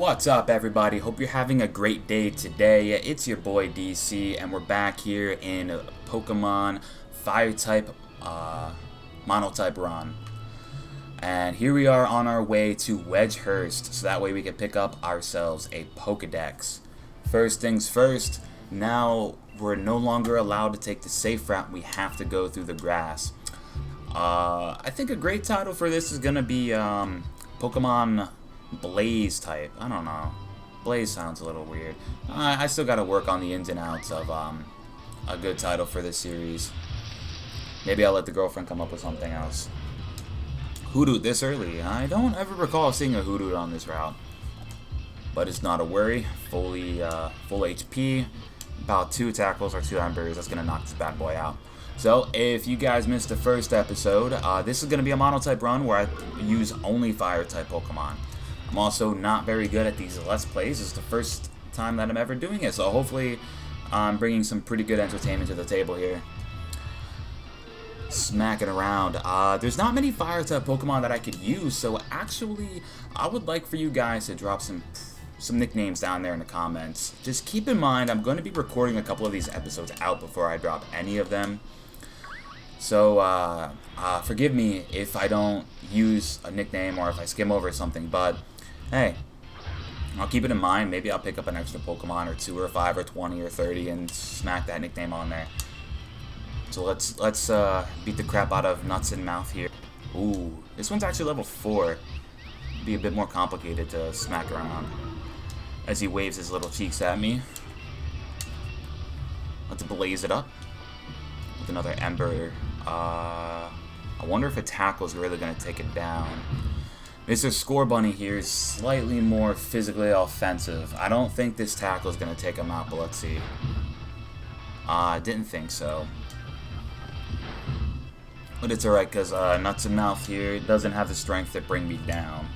What's up, everybody? Hope you're having a great day today. It's your boy DC, and we're back here in Pokemon Fire-type Mono-type run. And here we are on our way to Wedgehurst, so that way we can pick up ourselves a Pokedex. First things first, now we're no longer allowed to take the safe route. We have to go through the grass. I think a great title for this is gonna be Pokemon Blaze type. I don't know. Blaze sounds a little weird. I still gotta work on the ins and outs of a good title for this series. Maybe I'll let the girlfriend come up with something else. Hoothoot this early. I don't ever recall seeing a Hoothoot on this route. But it's not a worry. Full HP. About 2 tackles or 2 embers. That's gonna knock this bad boy out. So, if you guys missed the first episode, this is going to be a mono-type run where I use only fire-type Pokemon. I'm also not very good at these Let's Plays. It's the first time that I'm ever doing it, so hopefully I'm bringing some pretty good entertainment to the table here. Smacking around. There's not many fire-type Pokemon that I could use, so actually I would like for you guys to drop some nicknames down there in the comments. Just keep in mind, I'm going to be recording a couple of these episodes out before I drop any of them. So, forgive me if I don't use a nickname or if I skim over something, but hey, I'll keep it in mind. Maybe I'll pick up an extra Pokemon or 2 or 5 or 20 or 30 and smack that nickname on there. So let's beat the crap out of Nuts and Mouth here. Ooh, this one's actually level 4. Be a bit more complicated to smack around. As he waves his little cheeks at me. Let's blaze it up with another Ember. I wonder if a tackle is really going to take it down. Mr. Scorbunny here is slightly more physically offensive. I don't think this tackle is going to take him out, but let's see. I didn't think so. But it's alright, because Nuts and Mouth here doesn't have the strength to bring me down.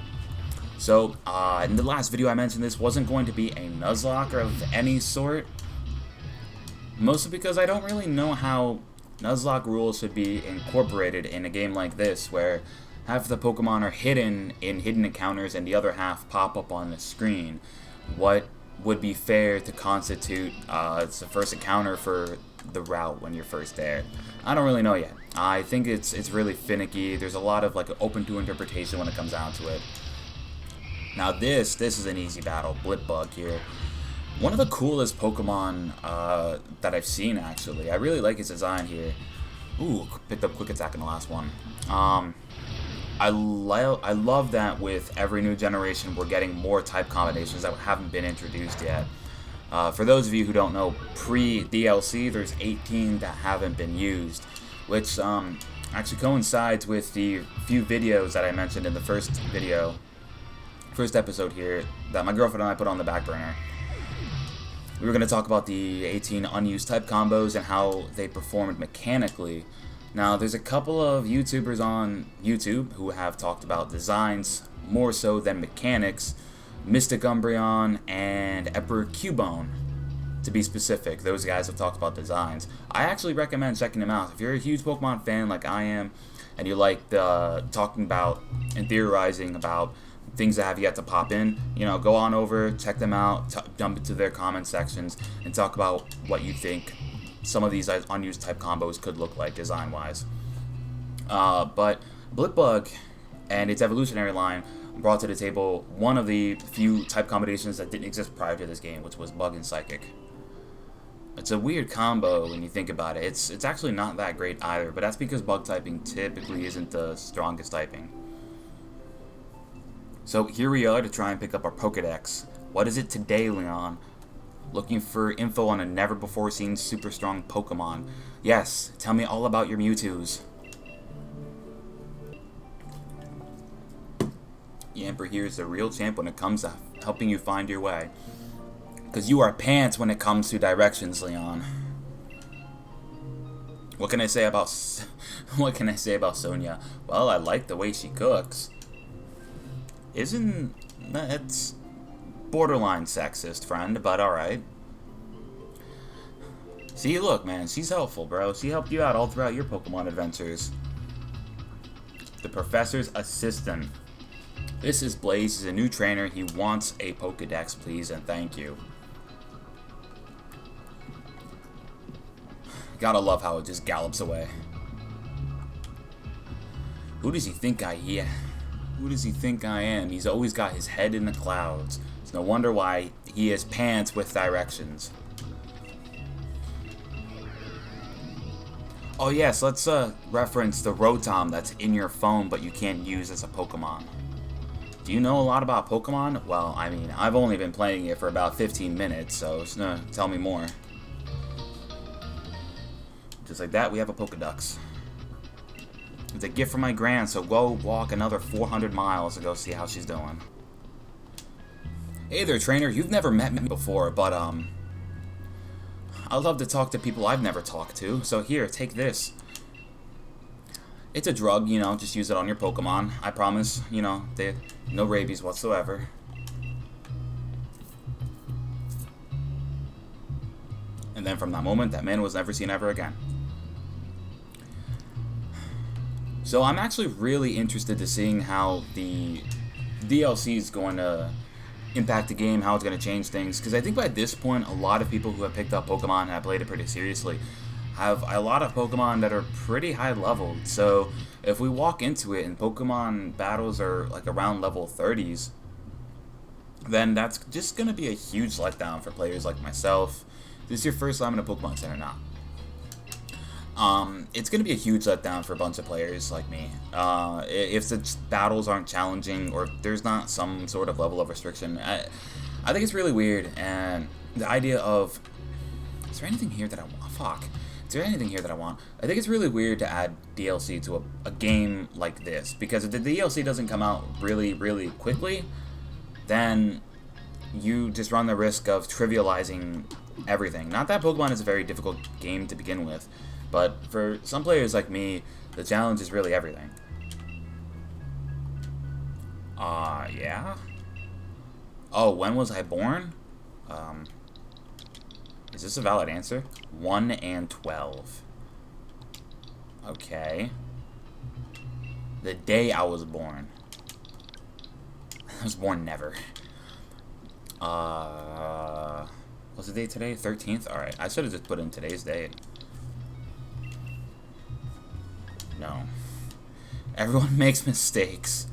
So, in the last video I mentioned this wasn't going to be a Nuzlocke of any sort. Mostly because I don't really know how Nuzlocke rules should be incorporated in a game like this, where half the Pokemon are hidden in hidden encounters and the other half pop up on the screen. What would be fair to constitute it's the first encounter for the route when you're first there? I don't really know yet. I think it's really finicky. There's a lot of like open to interpretation when it comes down to it. Now this is an easy battle. Blipbug here. One of the coolest Pokemon that I've seen, actually. I really like its design here. Ooh, picked up Quick Attack in the last one. I love that with every new generation we're getting more type combinations that haven't been introduced yet. For those of you who don't know, pre-DLC, there's 18 that haven't been used, which actually coincides with the few videos that I mentioned in the first episode here, that my girlfriend and I put on the back burner. We were going to talk about the 18 unused type combos and how they performed mechanically. Now, there's a couple of YouTubers on YouTube who have talked about designs more so than mechanics. Mystic Umbreon and Emperor Cubone, to be specific. Those guys have talked about designs. I actually recommend checking them out. If you're a huge Pokemon fan like I am, and you like talking about and theorizing about things that have yet to pop in, you know, go on over, check them out, jump into their comment sections, and talk about what you think some of these unused type combos could look like design-wise. But Blipbug and its evolutionary line brought to the table one of the few type combinations that didn't exist prior to this game, which was Bug and Psychic. It's a weird combo when you think about it. It's actually not that great either, but that's because Bug typing typically isn't the strongest typing. So here we are to try and pick up our Pokedex. What is it today, Leon? Looking for info on a never-before-seen super strong Pokemon. Yes, tell me all about your Mewtwo's. Yamper here is the real champ when it comes to helping you find your way. Because you are pants when it comes to directions, Leon. What can I say about Sonia? Well, I like the way she cooks. That's borderline sexist, friend, but alright. See, look, man, she's helpful, bro. She helped you out all throughout your Pokemon adventures. The professor's assistant. This is Blaze. He's a new trainer. He wants a Pokedex, please, and thank you. Gotta love how it just gallops away. Who does he think I am? Who does he think I am? He's always got his head in the clouds. It's no wonder why he has pants with directions. Oh yes, let's reference the Rotom that's in your phone but you can't use as a Pokemon. Do you know a lot about Pokemon? Well, I mean, I've only been playing it for about 15 minutes, so tell me more. Just like that, we have a Pokedex. It's a gift from my gran, so go walk another 400 miles to go see how she's doing. Hey there, trainer. You've never met me before, but, I love to talk to people I've never talked to, so here, take this. It's a drug, you know, just use it on your Pokemon. I promise, you know, no rabies whatsoever. And then from that moment, that man was never seen ever again. So I'm actually really interested to seeing how the DLC is going to impact the game, how it's going to change things. Because I think by this point, a lot of people who have picked up Pokemon and have played it pretty seriously have a lot of Pokemon that are pretty high leveled. So if we walk into it and Pokemon battles are like around level 30s, then that's just going to be a huge letdown for players like myself. This is your first time in a Pokemon Center now. It's going to be a huge letdown for a bunch of players like me. If the battles aren't challenging or there's not some sort of level of restriction, I think it's really weird. And the idea of, is there anything here that I want? Fuck. Is there anything here that I want? I think it's really weird to add DLC to a game like this, because if the DLC doesn't come out really, really quickly, then you just run the risk of trivializing everything. Not that Pokemon is a very difficult game to begin with, but for some players like me, the challenge is really everything. Yeah? Oh, when was I born? Is this a valid answer? 1 and 12. Okay. The day I was born. I was born never. What's the date today? 13th? Alright, I should have just put in today's date. No. Everyone makes mistakes.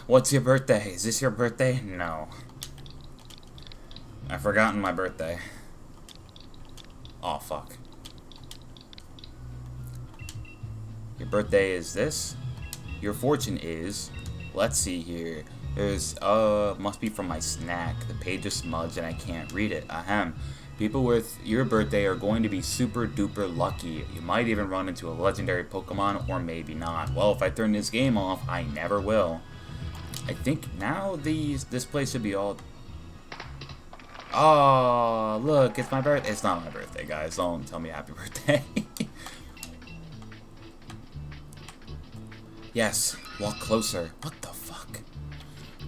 What's your birthday? Is this your birthday? No. I've forgotten my birthday. Oh, fuck. Your birthday is this? Your fortune is... Let's see here. There's, must be from my snack. The page is smudged and I can't read it. Ahem. People with your birthday are going to be super duper lucky. You might even run into a legendary Pokemon, or maybe not. Well, if I turn this game off, I never will. I think now this place should be all... Oh, look, it's my birthday. It's not my birthday, guys. Don't tell me happy birthday. Yes, walk closer. What the fuck?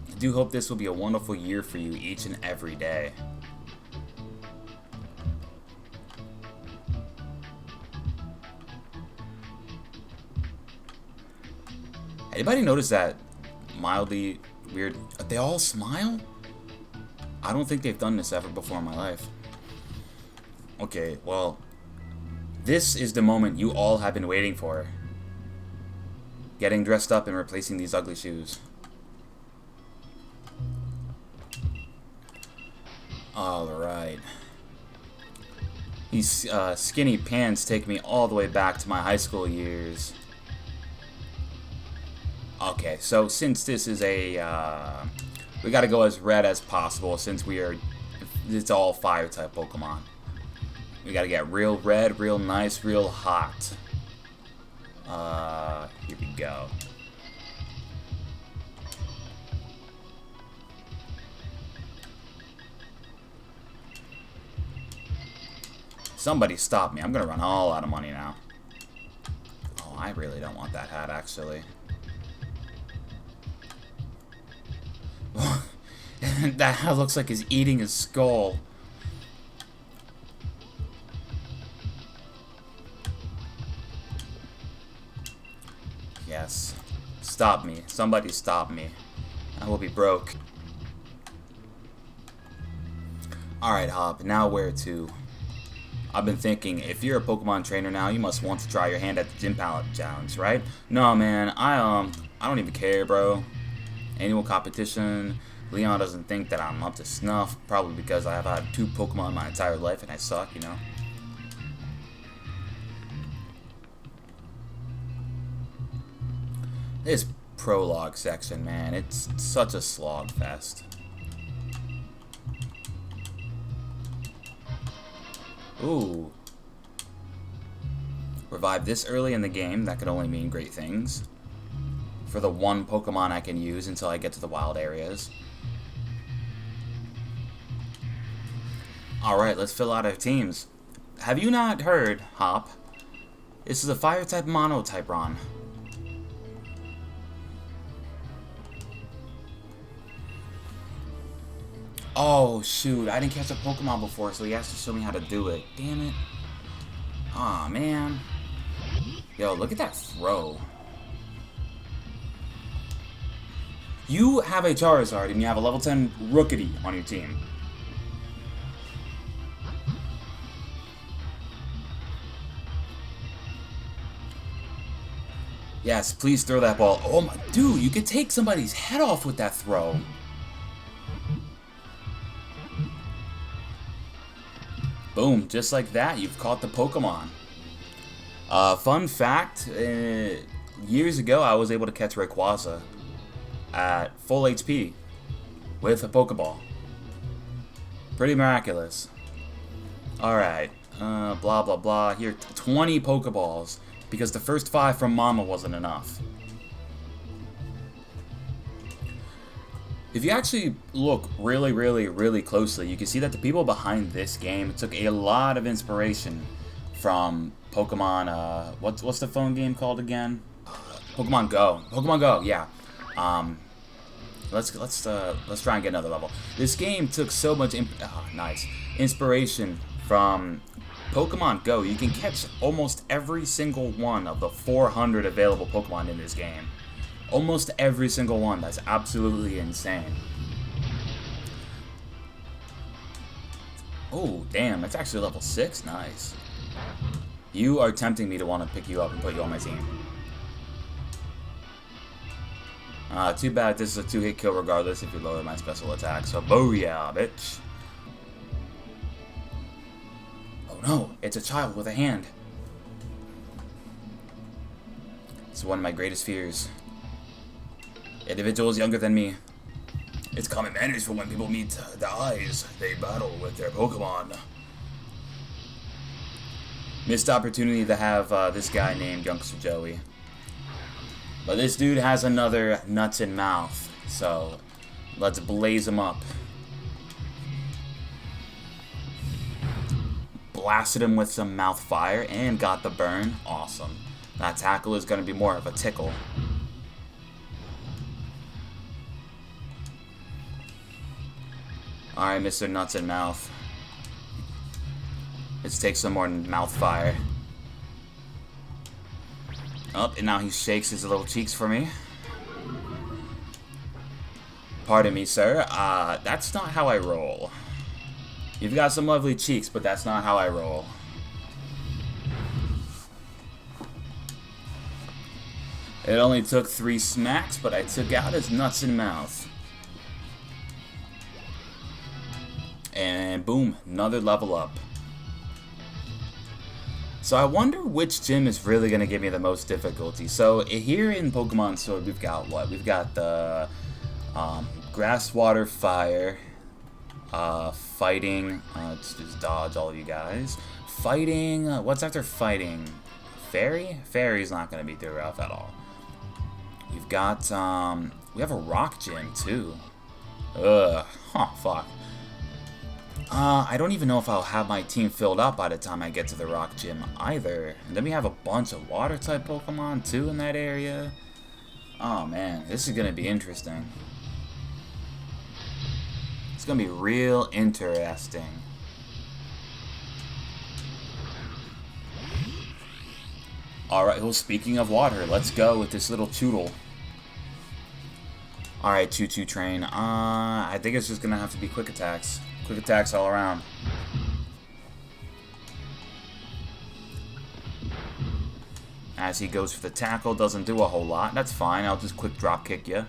I do hope this will be a wonderful year for you each and every day. Anybody notice that mildly weird... They all smile? I don't think they've done this ever before in my life. Okay, well, this is the moment you all have been waiting for. Getting dressed up and replacing these ugly shoes. Alright. These skinny pants take me all the way back to my high school years. Okay, so since this is a, we gotta go as red as possible since it's all fire type Pokemon. We gotta get real red, real nice, real hot. Here we go. Somebody stop me. I'm gonna run all out of money now. Oh, I really don't want that hat, actually. That hat looks like he's eating his skull. Yes. Stop me. Somebody stop me. we'll be broke. Alright, Hop, now where to? I've been thinking, if you're a Pokemon trainer now, you must want to try your hand at the Gym Palette Challenge, right? No, man, I don't even care, bro. Annual competition. Leon doesn't think that I'm up to snuff, probably because I have had 2 Pokemon my entire life and I suck, you know? This prologue section, man, it's such a slog fest. Ooh. Revive this early in the game, that could only mean great things. For the 1 Pokemon I can use until I get to the wild areas. Alright, let's fill out our teams. Have you not heard, Hop? This is a Fire-type Mono-type Ron. Oh, shoot. I didn't catch a Pokemon before, so he has to show me how to do it. Damn it. Aw, man. Yo, look at that throw. You have a Charizard, and you have a level 10 Rookity on your team. Yes, please throw that ball. Oh my, dude, you could take somebody's head off with that throw. Boom, just like that, you've caught the Pokemon. Fun fact, years ago I was able to catch Rayquaza at full HP with a Pokeball. Pretty miraculous. Alright, blah blah blah, here, 20 Pokeballs, because the first 5 from Mama wasn't enough. If you actually look really closely, you can see that the people behind this game took a lot of inspiration from Pokemon, what's the phone game called again? Pokemon Go. Pokemon Go, yeah. Let's try and get another level. This game took so much inspiration from Pokemon Go. You can catch almost every single one of the 400 available Pokemon in this game. Almost every single one. That's absolutely insane. Oh, damn. That's actually level 6. Nice. You are tempting me to want to pick you up and put you on my team. Too bad this is a 2-hit kill regardless if you lower my special attack. So, booyah, bitch. Oh no, it's a child with a hand. It's one of my greatest fears. Individuals younger than me. It's common manners for when people meet the eyes. They battle with their Pokemon. Missed opportunity to have this guy named Youngster Joey. But this dude has another nuts in mouth. So, let's blaze him up. Blasted him with some mouth fire and got the burn. Awesome. That tackle is going to be more of a tickle. Alright, Mr. Nuts and Mouth. Let's take some more mouth fire. Up, and now he shakes his little cheeks for me. Pardon me, sir. That's not how I roll. You've got some lovely cheeks, but that's not how I roll. It only took 3 smacks, but I took out his nuts and mouth. And boom, another level up. So I wonder which gym is really going to give me the most difficulty. So here in Pokemon Sword, we've got what? We've got the Grass, Water, Fire, Fighting. Let's just dodge all of you guys. Fighting, what's after Fighting? Fairy? Fairy's not going to be too rough at all. We've got, we have a Rock Gym too. Fuck. I don't even know if I'll have my team filled up by the time I get to the Rock Gym either. And then we have a bunch of Water-type Pokemon too in that area. Oh man, this is gonna be interesting. It's gonna be real interesting. Alright, well, speaking of water, let's go with this little Choodle. Alright, Choo-Choo Train. I think it's just gonna have to be quick attacks. Quick attacks all around. As he goes for the tackle, doesn't do a whole lot. That's fine, I'll just quick drop kick you.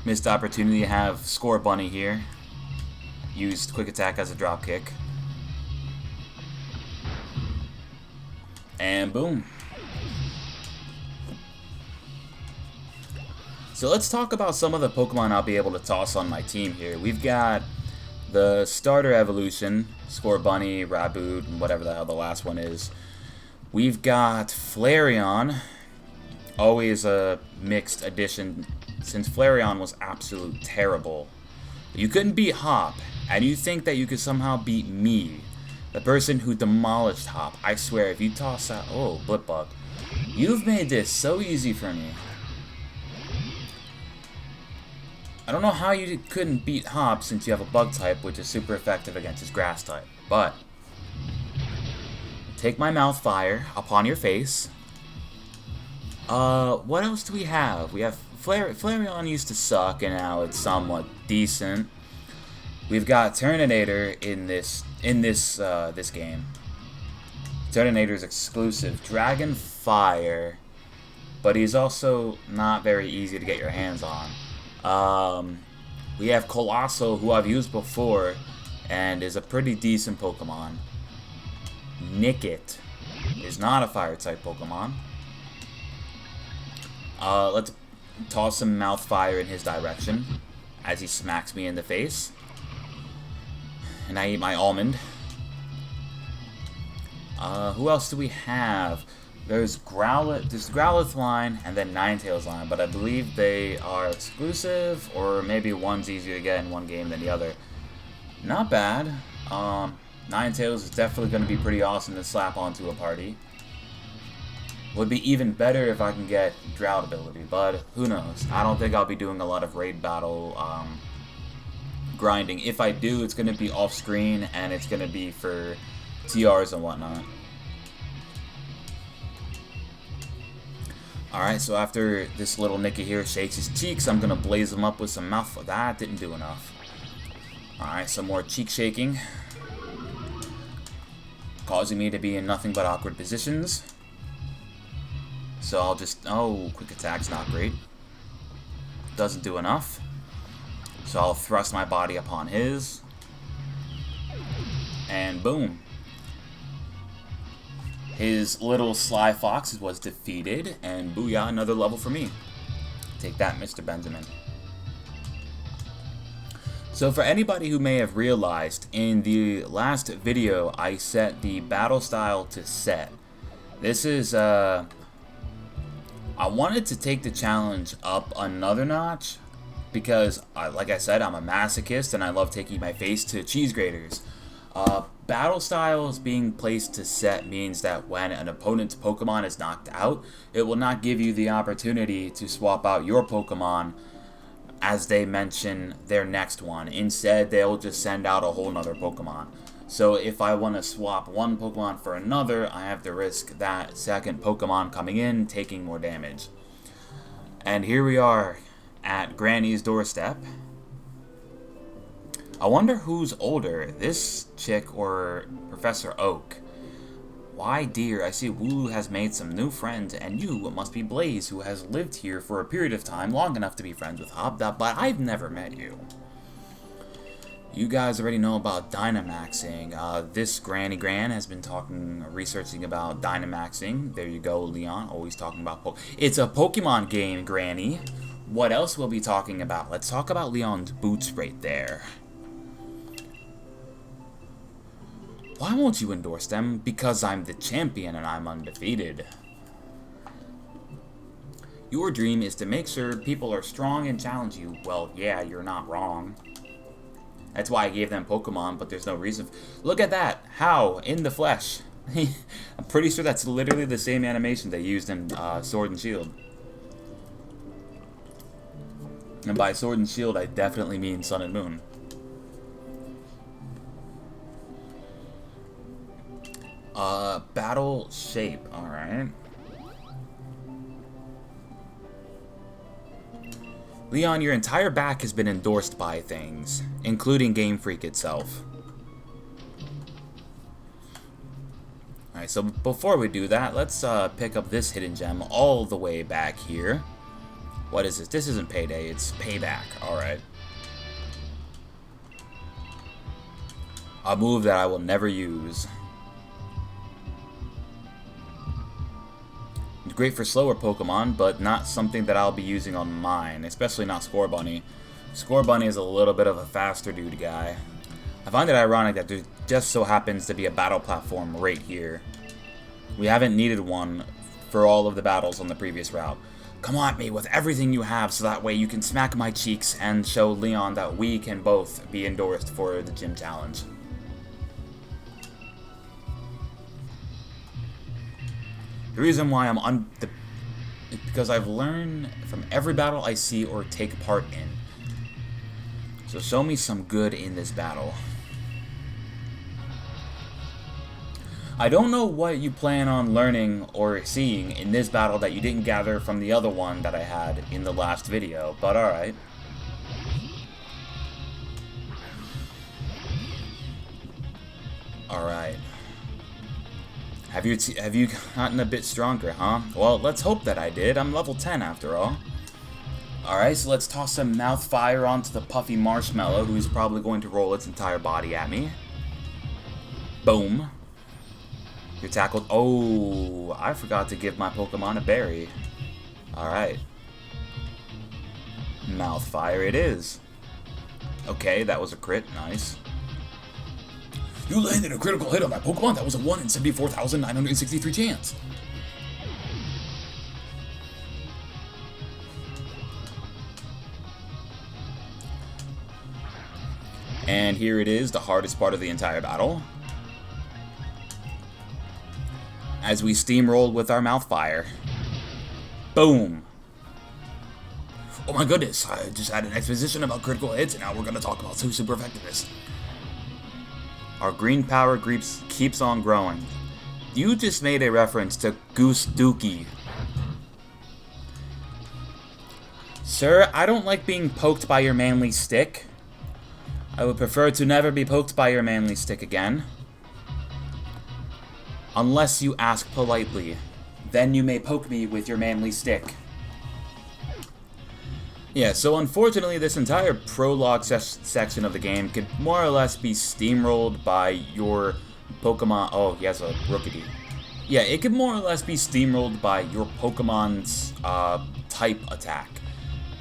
Missed opportunity to have Score Bunny here. Used quick attack as a drop kick. And boom. So let's talk about some of the Pokemon I'll be able to toss on my team here. We've got the starter evolution, Score Bunny, Raboot, and whatever the hell the last one is. We've got Flareon, always a mixed addition, since Flareon was absolute terrible. You couldn't beat Hop, and you think that you could somehow beat me, the person who demolished Hop. I swear, if you toss out... Oh, Blipbug. You've made this so easy for me. I don't know how you couldn't beat Hop since you have a bug type, which is super effective against his grass type. But take my mouth fire upon your face. What else do we have? We have Flareon used to suck, and now it's somewhat decent. We've got Turtonator in this game. Turtonator's exclusive. Dragon Fire, but he's also not very easy to get your hands on. We have Colossal, who I've used before, and is a pretty decent Pokemon. Nickit is not a Fire-type Pokemon. Let's toss some Mouth Fire in his direction as he smacks me in the face. And I eat my almond. Who else do we have? There's Growlithe line and then Ninetales line, but I believe they are exclusive, or maybe one's easier to get in one game than the other. Not bad. Ninetales is definitely going to be pretty awesome to slap onto a party. Would be even better if I can get Drought ability, but who knows. I don't think I'll be doing a lot of raid battle grinding. If I do, it's going to be off screen, and it's going to be for TRs and whatnot. Alright, so after this little Nicky here shakes his cheeks, I'm going to blaze him up with some mouth. That didn't do enough. Alright, some more cheek shaking. Causing me to be in nothing but awkward positions. So I'll just... Oh, quick attack's not great. Doesn't do enough. So I'll thrust my body upon his. And boom. His little Sly Fox was defeated, and booyah, another level for me. Take that, Mr. Benjamin. So for anybody who may have realized, in the last video, I set the battle style to set. This is, I wanted to take the challenge up another notch, because, like I said, I'm a masochist, and I love taking my face to cheese graters. Battle styles being placed to set means that when an opponent's Pokemon is knocked out, it will not give you the opportunity to swap out your Pokemon as they mention their next one. Instead, they'll just send out a whole nother Pokemon. So if I want to swap one Pokemon for another, I have to risk that second Pokemon coming in, taking more damage. And here we are at Granny's doorstep. I wonder who's older, this chick or Professor Oak. Why, dear, I see Wooloo has made some new friends, and you must be Blaze, who has lived here for a period of time long enough to be friends with Hobdop, but I've never met you. You guys already know about Dynamaxing. This Granny Gran has been researching about Dynamaxing. There you go, Leon, always talking about It's a Pokemon game, Granny. What else we'll be talking about? Let's talk about Leon's boots right there. Why won't you endorse them? Because I'm the champion and I'm undefeated. Your dream is to make sure people are strong and challenge you. Well, yeah, you're not wrong. That's why I gave them Pokemon, but there's no reason. Look at that! How? In the flesh. I'm pretty sure that's literally the same animation they used in Sword and Shield. And by Sword and Shield, I definitely mean Sun and Moon. Battle shape, alright. Leon, your entire back has been endorsed by things, including Game Freak itself. Alright, so before we do that, let's pick up this hidden gem all the way back here. What is this? This isn't Payday, it's Payback. Alright. A move that I will never use. It's great for slower Pokemon, but not something that I'll be using on mine, especially not Scorbunny. Scorbunny is a little bit of a faster dude guy. I find it ironic that there just so happens to be a battle platform right here. We haven't needed one for all of the battles on the previous route. Come at me with everything you have so that way you can smack my cheeks and show Leon that we can both be endorsed for the gym challenge. The reason why I'm is because I've learned from every battle I see or take part in. So show me some good in this battle. I don't know what you plan on learning or seeing in this battle that you didn't gather from the other one that I had in the last video, but alright. Alright. Have you gotten a bit stronger, huh? Well, let's hope that I did. I'm level 10 after all. Alright, so let's toss some mouth fire onto the puffy marshmallow, who's probably going to roll its entire body at me. Boom. You're tackled. Oh, I forgot to give my Pokemon a berry. Alright. Mouth fire it is. Okay, that was a crit. Nice. You landed a critical hit on my Pokemon. That was a 1 in 74,963 chance. And here it is, the hardest part of the entire battle. As we steamroll with our mouth fire. Boom. Oh my goodness, I just had an exposition about critical hits and now we're going to talk about super effectiveness. Our green power keeps on growing. You just made a reference to Goose Dookie. Sir, I don't like being poked by your manly stick. I would prefer to never be poked by your manly stick again. Unless you ask politely. Then you may poke me with your manly stick. Yeah, so unfortunately this entire prologue section of the game could more or less be steamrolled by your Pokemon. Oh, he has a Rookidee. Yeah, it could more or less be steamrolled by your Pokemon's type attack.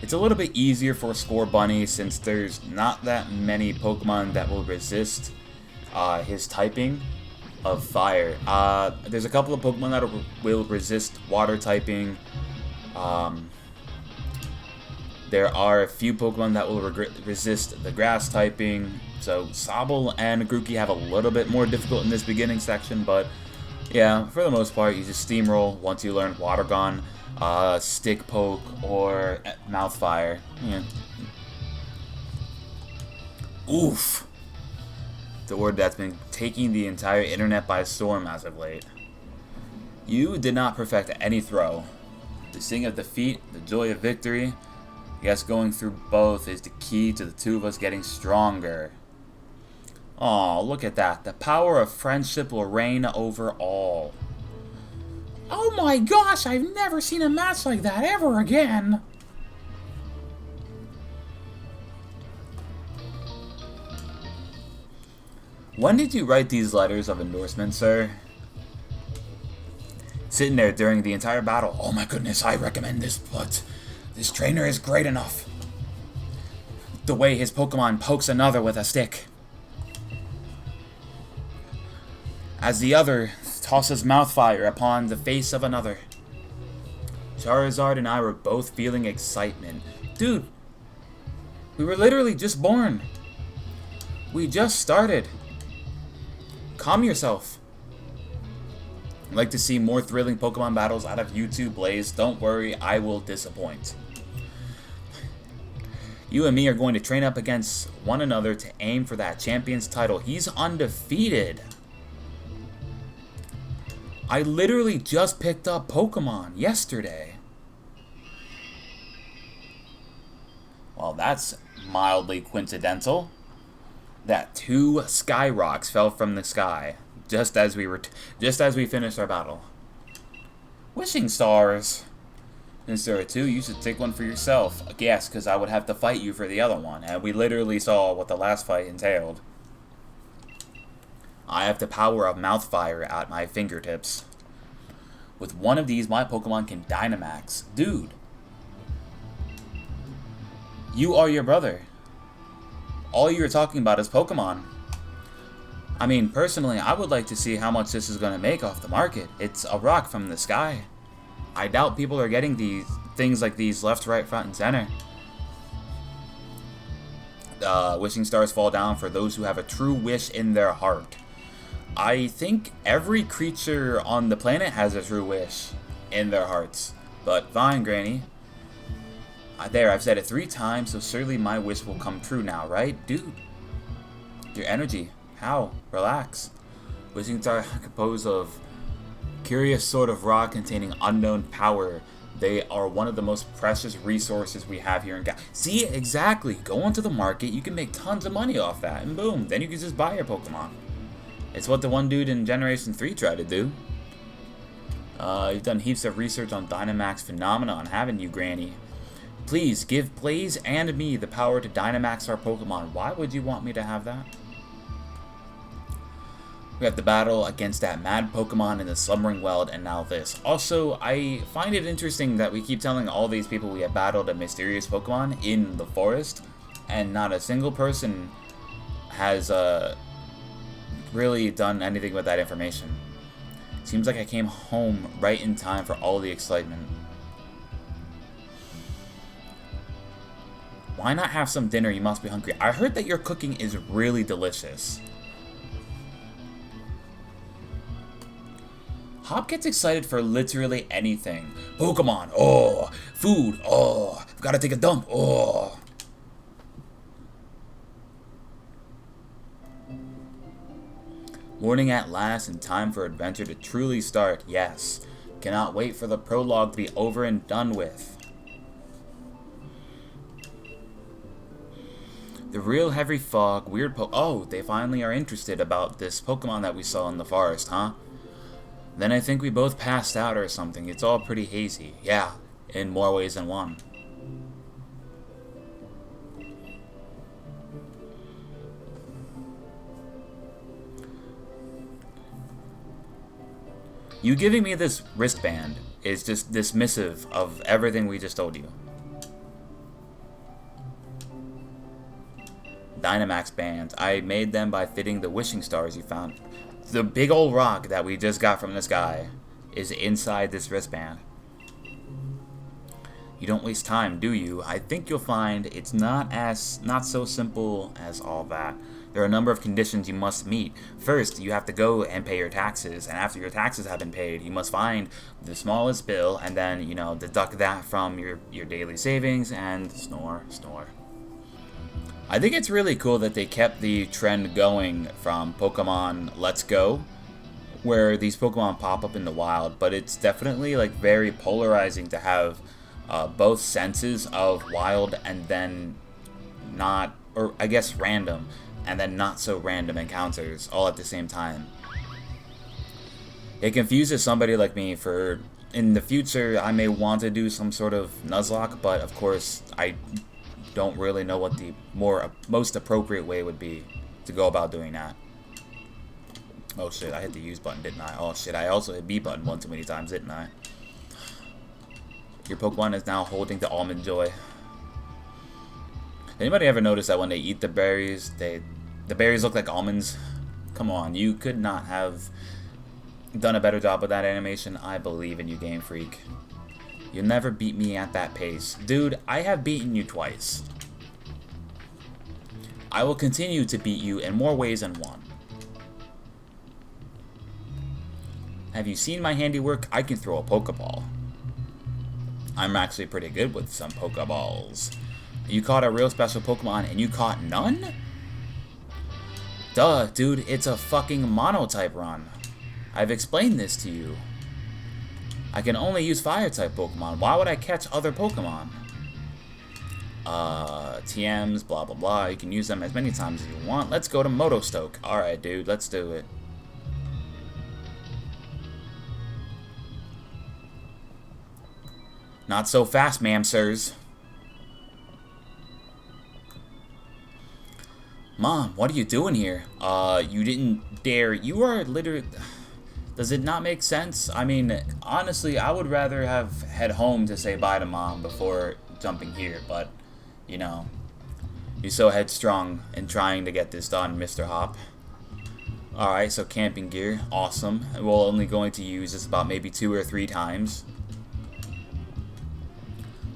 It's a little bit easier for Scorbunny since there's not that many Pokemon that will resist his typing of fire. There's a couple of Pokemon that will resist water typing. There are a few Pokemon that will resist the grass typing. So Sobble and Grookey have a little bit more difficult in this beginning section, but yeah, for the most part, you just steamroll once you learn Water Gun, Stick Poke, or Mouth Fire. Yeah. Oof. The word that's been taking the entire internet by storm as of late. You did not perfect any throw. The sting of defeat, the joy of victory. Yes, going through both is the key to the two of us getting stronger. Aw, look at that. The power of friendship will reign over all. Oh my gosh, I've never seen a match like that ever again. When did you write these letters of endorsement, sir? Sitting there during the entire battle. Oh my goodness, I recommend this, but this trainer is great enough. The way his Pokemon pokes another with a stick. As the other tosses mouth fire upon the face of another. Charizard and I were both feeling excitement. Dude, we were literally just born. We just started. Calm yourself. I'd like to see more thrilling Pokemon battles out of you two, Blaze. Don't worry, I will disappoint. You and me are going to train up against one another to aim for that champion's title. He's undefeated. I literally just picked up Pokemon yesterday. Well, that's mildly coincidental. That 2 sky rocks fell from the sky just as we finished our battle. Wishing stars. Since there are 2, you should take one for yourself. Yes, because I would have to fight you for the other one, and we literally saw what the last fight entailed. I have the power of Mouthfire at my fingertips. With one of these, my Pokemon can Dynamax. Dude. You are your brother. All you're talking about is Pokemon. I mean, personally, I would like to see how much this is going to make off the market. It's a rock from the sky. I doubt people are getting these things like these left, right, front, and center. Wishing stars fall down for those who have a true wish in their heart. I think every creature on the planet has a true wish in their hearts. But fine, Granny. There, I've said it 3 times, so surely my wish will come true now, right? Dude. Your energy. How? Relax. Wishing stars are composed of curious sort of rock containing unknown power. They are one of the most precious resources we have here in Galar. See, exactly. Go onto the market, you can make tons of money off that, and boom, then you can just buy your Pokemon. It's what the one dude in Generation 3 tried to do. You've done heaps of research on Dynamax phenomenon, haven't you, Granny? Please, give Blaze and me the power to Dynamax our Pokemon. Why would you want me to have that? We have the battle against that mad Pokemon in the Slumbering Weld, and now this. Also, I find it interesting that we keep telling all these people we have battled a mysterious Pokemon in the forest, and not a single person has really done anything with that information. Seems like I came home right in time for all the excitement. Why not have some dinner? You must be hungry. I heard that your cooking is really delicious. Hop gets excited for literally anything. Pokemon, oh. Food, oh. I've got to take a dump, oh. Morning at last and time for adventure to truly start, yes. Cannot wait for the prologue to be over and done with. The real heavy fog, weird oh, they finally are interested about this Pokemon that we saw in the forest, huh? Then I think we both passed out or something. It's all pretty hazy. Yeah, in more ways than one. You giving me this wristband is just dismissive of everything we just told you. Dynamax bands. I made them by fitting the wishing stars you found. The big old rock that we just got from the sky is inside this wristband. You don't waste time, do you? I think you'll find it's not so simple as all that. There are a number of conditions you must meet. First, you have to go and pay your taxes, and after your taxes have been paid, you must find the smallest bill and then, you know, deduct that from your daily savings and snore. I think it's really cool that they kept the trend going from Pokemon Let's Go, where these Pokemon pop up in the wild, but it's definitely like very polarizing to have both senses of wild and then not, or I guess random, and then not so random encounters all at the same time. It confuses somebody like me for, in the future, I may want to do some sort of Nuzlocke, but of course, I don't really know what the most appropriate way would be to go about doing that. Oh shit, I hit the use button, didn't I? Oh shit, I also hit B button one too many times, didn't I? Your Pokemon is now holding the Almond Joy. Anybody ever notice that when they eat the berries, the berries look like almonds? Come on, you could not have done a better job with that animation. I believe in you, Game Freak. You'll never beat me at that pace. Dude, I have beaten you twice. I will continue to beat you in more ways than one. Have you seen my handiwork? I can throw a Pokeball. I'm actually pretty good with some Pokeballs. You caught a real special Pokemon and you caught none? Duh, dude, it's a fucking mono-type run. I've explained this to you. I can only use Fire-type Pokemon. Why would I catch other Pokemon? TMs, blah blah blah. You can use them as many times as you want. Let's go to Motostoke. Alright, dude, let's do it. Not so fast, ma'am, sirs. Mom, what are you doing here? You didn't dare. You are literally... Does it not make sense? I mean, honestly, I would rather have head home to say bye to Mom before jumping here, but, you know, you're so headstrong in trying to get this done, Mr. Hop. Alright, so camping gear, awesome. We're only going to use this about maybe 2 or 3 times.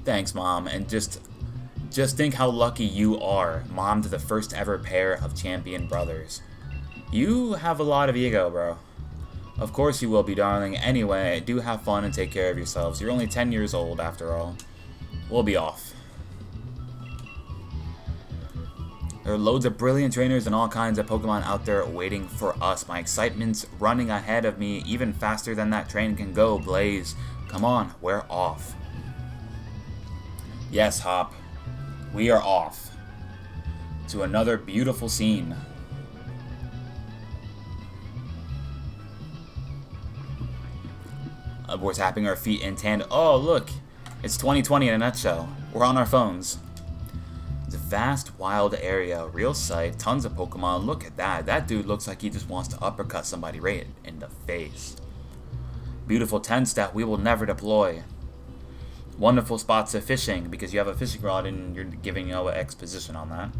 Thanks, Mom, and just think how lucky you are, Mom to the first ever pair of champion brothers. You have a lot of ego, bro. Of course you will be, darling. Anyway, do have fun and take care of yourselves. You're only 10 years old, after all. We'll be off. There are loads of brilliant trainers and all kinds of Pokemon out there waiting for us. My excitement's running ahead of me even faster than that train can go, Blaze. Come on, we're off. Yes, Hop. We are off to another beautiful scene. We're tapping our feet in tandem. Oh, look. It's 2020 in a nutshell. We're on our phones. It's a vast, wild area. Real sight. Tons of Pokemon. Look at that. That dude looks like he just wants to uppercut somebody right in the face. Beautiful 10-step we will never deploy. Wonderful spots of fishing because you have a fishing rod and you're giving exposition on that.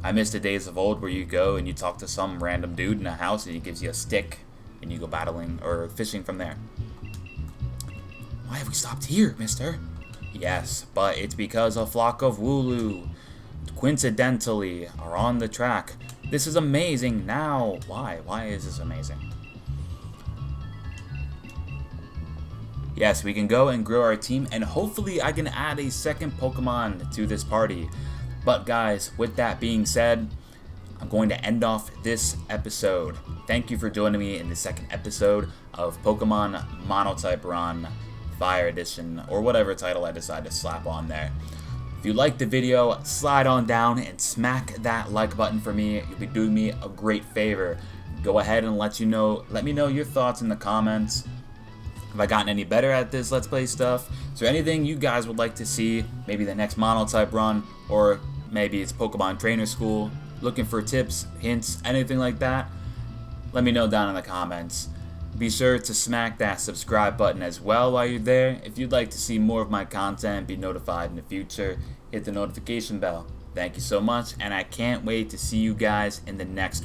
I miss the days of old where you go and you talk to some random dude in a house and he gives you a stick and you go battling or fishing from there. Why have we stopped here, mister? Yes, but it's because a flock of Wooloo coincidentally are on the track. This is amazing now. Why? Why is this amazing? Yes, we can go and grow our team, and hopefully I can add a second Pokemon to this party. But guys, with that being said, I'm going to end off this episode. Thank you for joining me in the second episode of Pokemon Monotype Ron Fire Edition, or whatever title I decide to slap on there. If you liked the video, slide on down and smack that like button for me. You'll be doing me a great favor. Go ahead and let me know your thoughts in the comments. Have I gotten any better at this Let's Play stuff? Is there anything you guys would like to see? Maybe the next Monotype run, or maybe it's Pokemon Trainer School. Looking for tips, hints, anything like that? Let me know down in the comments. Be sure to smack that subscribe button as well while you're there. If you'd like to see more of my content and be notified in the future, hit the notification bell. Thank you so much, and I can't wait to see you guys in the next